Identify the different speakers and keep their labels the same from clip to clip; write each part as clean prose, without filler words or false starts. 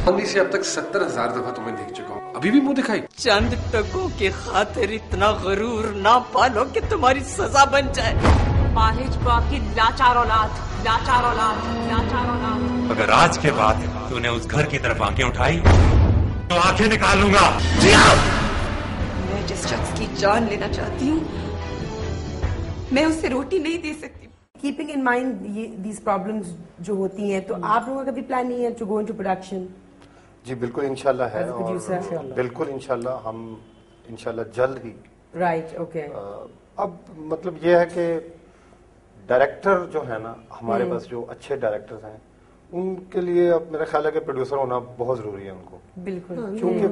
Speaker 1: चांदी से अब तक 70,000 दफा तुम्हें देख चुका हूँ, अभी भी मुंह दिखाई।
Speaker 2: चंद टकों के खातिर इतना गरूर ना पालो कि तुम्हारी सजा बन जाए।
Speaker 3: माहिज बाकी लाचार औलाद, लाचार औलाद, लाचार औलाद।
Speaker 4: अगर आज के बाद तूने उस घर की तरफ आंखें उठाई तो आंखें निकाल लूंगा।
Speaker 2: मैं जिस शख्स की जान लेना चाहती हूँ, मैं उसे रोटी नहीं दे सकती।
Speaker 5: कीपिंग इन माइंड ये दीज प्रॉब्लम्स जो होती हैं, तो आप लोगों का भी प्लान नहीं है टू गो इनटू प्रोडक्शन?
Speaker 6: जी बिल्कुल इंशाल्लाह है, और बिल्कुल इंशाल्लाह हम इंशाल्लाह जल्द ही।
Speaker 5: Right, okay.
Speaker 6: अब मतलब ये है कि डायरेक्टर जो है ना, हमारे पास जो अच्छे डायरेक्टर्स हैं उनके लिए अब मेरा ख्याल है कि प्रोड्यूसर होना बहुत जरूरी है उनको।
Speaker 5: बिल्कुल,
Speaker 6: क्योंकि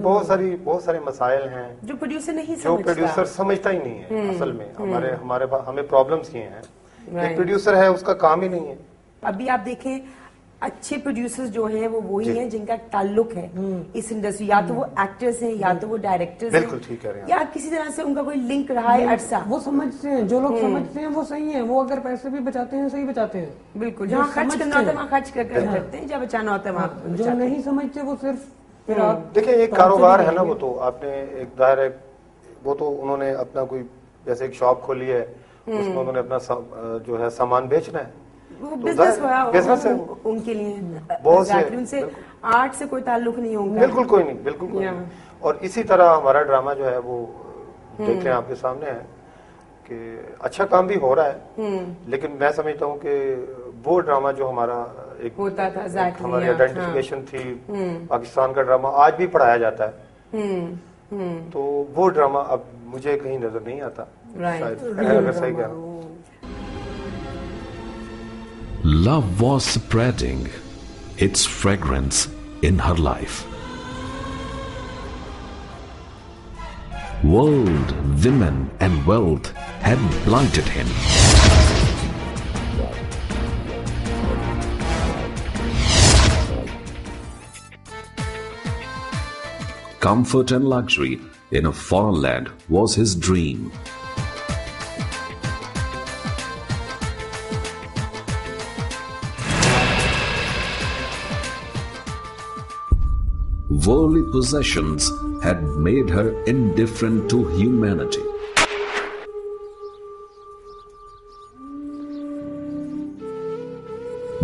Speaker 6: बहुत सारे मसाइल हैं
Speaker 5: जो प्रोड्यूसर नहीं
Speaker 6: जो प्रोड्यूसर समझता ही नहीं है। असल में हमें प्रॉब्लम्स ये हैं, एक प्रोड्यूसर है उसका काम ही नहीं है।
Speaker 5: अभी आप देखें अच्छे प्रोड्यूसर्स जो हैं वो वही हैं जिनका ताल्लुक है इस इंडस्ट्री, या तो वो एक्टर्स हैं या तो वो डायरेक्टर्स हैं।
Speaker 6: बिल्कुल ठीक है,
Speaker 5: या किसी तरह से उनका कोई लिंक रहा है अरसा।
Speaker 7: वो समझते हैं, जो लोग समझते हैं वो सही है, वो अगर पैसे भी बचाते हैं सही बचाते हैं।
Speaker 5: बिल्कुल, जहाँ खर्च करना होता है वहाँ खर्च करते हैं, जहाँ बचाना होता है वहाँ।
Speaker 7: जो नहीं समझते वो सिर्फ
Speaker 6: देखिए एक कारोबार है ना, वो तो आपने एक दायरा, वो तो उन्होंने अपना कोई जैसे एक शॉप खोली है, उसमें उन्होंने अपना जो है सामान बेचना है,
Speaker 5: वो बिजनेस है उनके लिए। बहुत से उनसे आर्ट से कोई ताल्लुक नहीं होगा।
Speaker 6: बिल्कुल कोई नहीं, बिल्कुल कोई नहीं। और इसी तरह हमारा ड्रामा जो है वो देख रहे हैं आपके सामने है कि अच्छा काम भी हो रहा है, लेकिन मैं समझता हूँ कि वो ड्रामा जो हमारा एक
Speaker 5: होता था,
Speaker 6: हमारी आइडेंटिफिकेशन थी, पाकिस्तान का ड्रामा आज भी पढ़ाया जाता है, तो वो ड्रामा अब मुझे कहीं नजर नहीं आता। अगर सही कह रहा हूँ।
Speaker 8: Love was spreading its fragrance in her life. World, women and wealth had blinded him. Comfort and luxury in a foreign land was his dream. Worldly possessions had made her indifferent to humanity.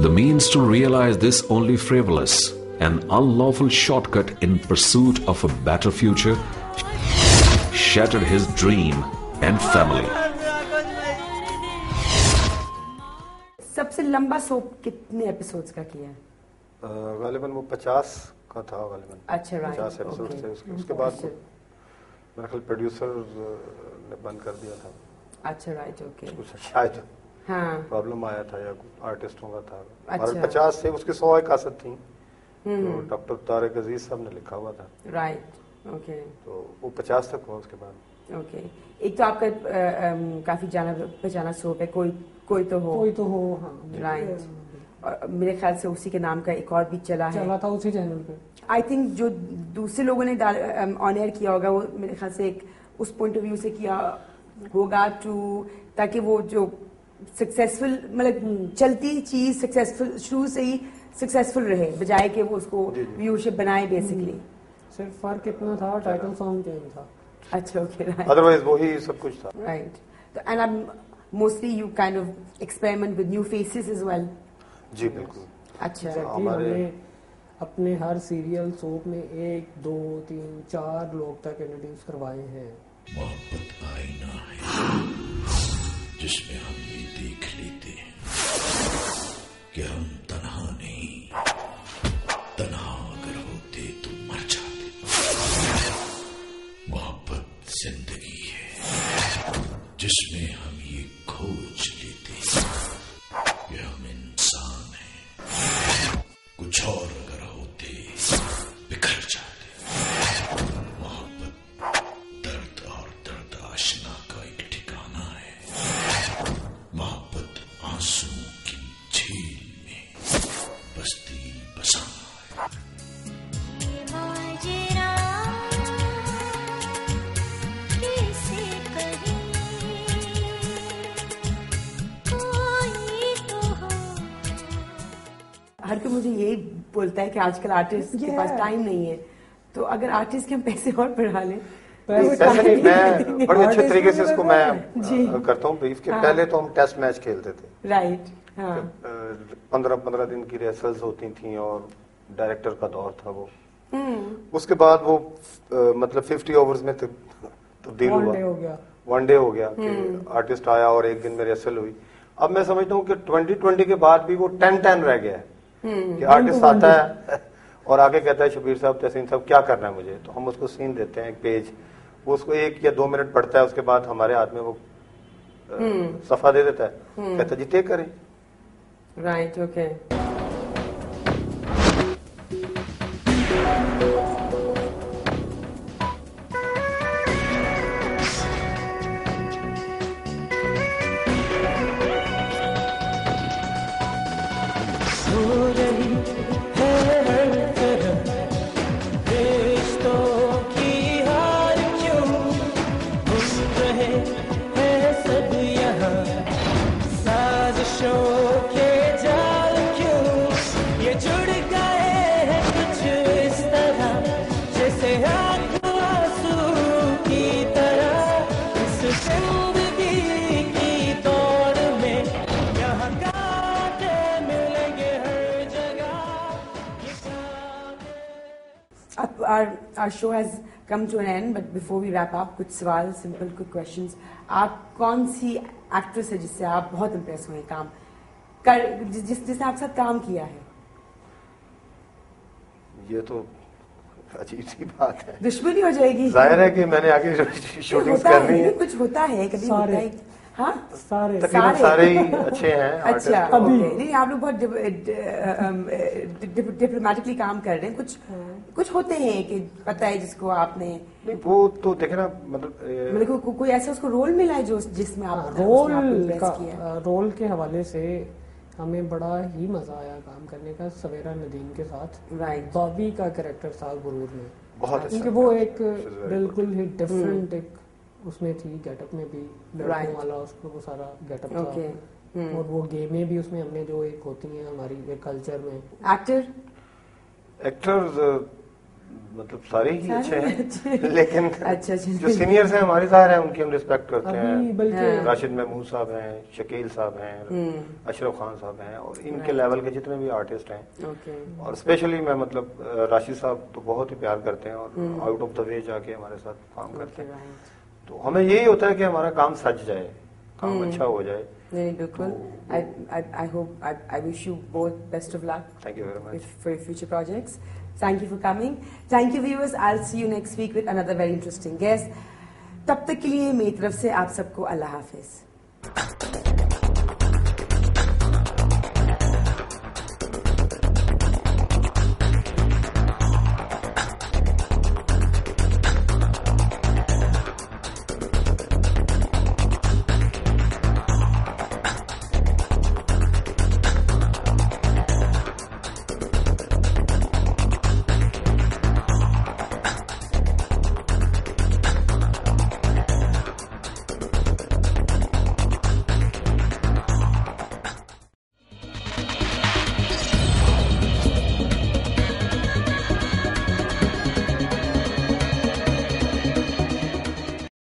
Speaker 8: The means to realize this only frivolous and unlawful shortcut in pursuit of a better future shattered his dream and family.
Speaker 5: सबसे लंबा soap कितने episodes का किया है?
Speaker 6: गालिबन वो 50 का था गालिबन।
Speaker 5: अच्छा,
Speaker 6: 50 एपिसोड थे। उसके बाद मेरा ख्याल प्रोड्यूसर ने बंद कर दिया था।
Speaker 5: अच्छा, राइट, ओके।
Speaker 6: कुछ शायद प्रॉब्लम आया था या आर्टिस्टों का था। और 50 से उसकी 100 कासत थी, तो डॉक्टर तारिक अजीज साहब ने लिखा हुआ था।
Speaker 5: Right, okay.
Speaker 6: तो वो 50 तक हुआ उसके बाद।
Speaker 5: ओके, एक तो आपका काफी जाना पहचाना सोप है, कोई तो हो। राइट, और मेरे ख्याल से उसी के नाम का एक और भी चला
Speaker 7: था उसी चैनल पे।
Speaker 5: आई थिंक जो दूसरे लोगों ने ऑन एयर किया होगा वो मेरे ख्याल से एक उस पॉइंट ऑफ व्यू से किया होगा ताकि वो जो सक्सेसफुल मतलब चलती चीज सक्सेसफुल शुरू से ही सक्सेसफुल रहे, बजाय कि वो उसको व्यूअरशिप बनाए बेसिकली।
Speaker 7: सिर्फ फर्क इतना था, टाइटल सॉन्ग चेंज था।
Speaker 5: अच्छा, ओके, राइट।
Speaker 6: अदरवाइज वही सब कुछ था।
Speaker 5: राइट, तो and I mostly you kind of experiment with new faces as well.
Speaker 6: जी बिल्कुल।
Speaker 5: अच्छा,
Speaker 7: हमने अपने हर सीरियल सोप में 1, 2, 3, 4 लोग तक इंट्रोड्यूस करवाए हैं।
Speaker 9: मोहब्बत आईना है जिसमें हम ये देख लेते हैं कि हम तन्हा नहीं, तन्हा अगर होते तो मर जाते। मोहब्बत जिंदगी है जिसमें हम ये खोज लेते हैं कि हम इंसान हैं, कुछ और अगर होते बिखर जाते। मोहब्बत दर्द और दर्द आशना का एक ठिकाना है। मोहब्बत आंसुओं की झील में
Speaker 5: बोलता है कि आजकल आर्टिस्ट के पास टाइम नहीं है, तो अगर आर्टिस्ट के हम पैसे और बढ़ा लें
Speaker 6: पैसे नहीं, मैं बड़े अच्छे तरीके से इसको मैं करता हूँ ब्रीफ के। पहले तो हम टेस्ट मैच खेलते थे,
Speaker 5: राइट,
Speaker 6: 15-15 दिन की रिहर्सल्स होती थी और डायरेक्टर का दौर था वो। उसके बाद वो मतलब 50 ओवर्स में तब्दील हुआ, वन डे हो गया कि आर्टिस्ट आया और एक दिन में रिहर्सल हुई। अब मैं समझता हूँ कि 2020 के बाद भी वो 10-10 रह गया है कि आर्टिस्ट आता है और आगे कहता है शबीर साहब, तहसीन साहब क्या करना है मुझे, तो हम उसको सीन देते हैं, एक पेज, वो उसको 1 या 2 मिनट पढ़ता है, उसके बाद हमारे हाथ में वो सफा दे देता है, कहता है जी टेक करें।
Speaker 5: Right, okay. Our show has come to an end, but before we wrap up, कुछ सवाल, simple quick questions. आप कौन सी एक्ट्रेस है जिससे आप बहुत इम्प्रेस हुए काम कर, जिसने आपके साथ काम किया है?
Speaker 6: ये तो अजीब सी बात है,
Speaker 5: दुश्मनी हो जाएगी।
Speaker 6: जाहिर है कि मैंने आगे शूटिंग करनी है,
Speaker 5: कुछ होता है कभी, होता है। हाँ,
Speaker 6: तकरीबन सारे ही अच्छे हैं।
Speaker 5: अच्छा, अभी नहीं, आप लोग बहुत डिप्लोमेटिकली काम कर रहे हैं, कुछ होते हैं कि पता है जिसको आपने
Speaker 6: नहीं, वो तो देखे ना, मतलब
Speaker 5: कोई ऐसा उसको रोल मिला है जो जिसमें आप
Speaker 7: रोल के हवाले से हमें बड़ा ही मजा आया काम करने का सवेरा नदीम के साथ।
Speaker 5: राइट,
Speaker 7: बॉबी का कैरेक्टर था गुरूर में,
Speaker 6: बहुत अच्छा,
Speaker 7: वो एक बिल्कुल ही डिफरेंट एक उसमें थी, गेटअप में भी लड़कों वाला उसको वो सारा गेटअप था, और वो गेमें भी उसमें हमने जो एक होती हैं हमारी कल्चर में।
Speaker 6: एक्टर्स मतलब सारे ही अच्छे हैं, लेकिन जो सीनियर्स हैं हमारे ज़ाहिर है उनकी हम रिस्पेक्ट करते हैं। राशिद महमूद साहब हैं, शकील साहब हैं, अशरफ खान साहब हैं, और इनके लेवल के जितने भी आर्टिस्ट हैं, और स्पेशली मैं मतलब राशिद साहब तो बहुत ही प्यार करते हैं और आउट ऑफ द वे जाके हमारे साथ काम करते हैं। तो हमें यही होता है कि हमारा काम सज जाए, काम अच्छा हो जाए।
Speaker 5: नहीं, बिल्कुल। I hope, I wish you both best of luck.
Speaker 6: Thank you very much
Speaker 5: for your future projects. Thank you for coming. Thank you viewers. I'll see you next week with another very interesting guest. तब तक के लिए मेरी तरफ से आप सबको अल्लाह हाफिज।